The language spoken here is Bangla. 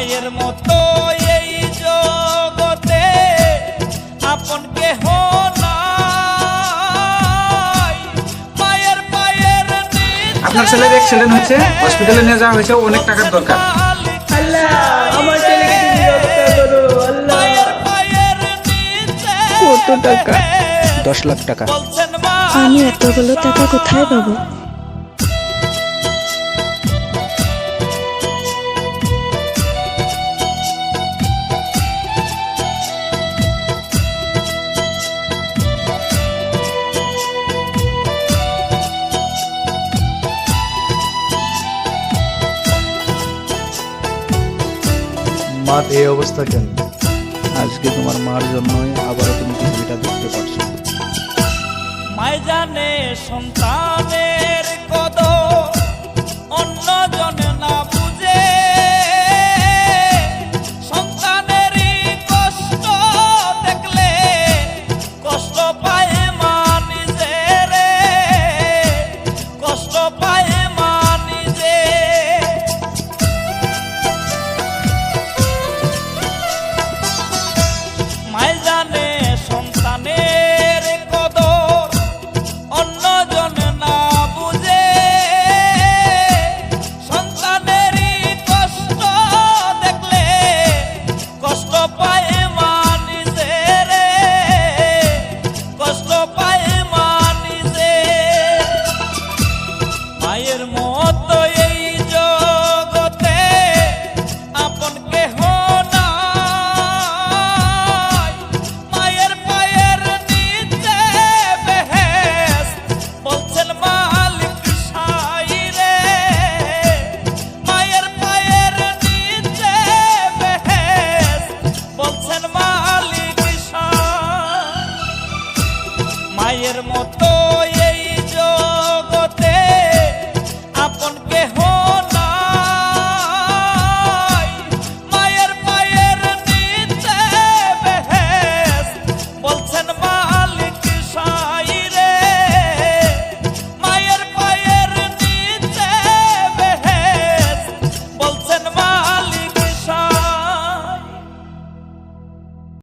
মায়ের মতো এই জগতে আপন কেহ নাই। মায়ের পায়ের নিচে আপনার ছেলের অ্যাক্সিডেন্ট হয়েছে, হসপিটালে নিয়ে যাওয়া হয়েছে, অনেক টাকার দরকার। আল্লাহ আমার ছেলেকে তুমি রক্ষা করো আল্লাহ। মায়ের পায়ের নিচে কত টাকা? 10 লাখ টাকা। বলছেন মা আমি এতগুলো টাকা কোথায় পাবো? মার এই অবস্থা কেন? আজকে তোমার মার জন্যই আবারও তুমি টিভিটা দেখতে পারছো। মায় জানে সন্তানের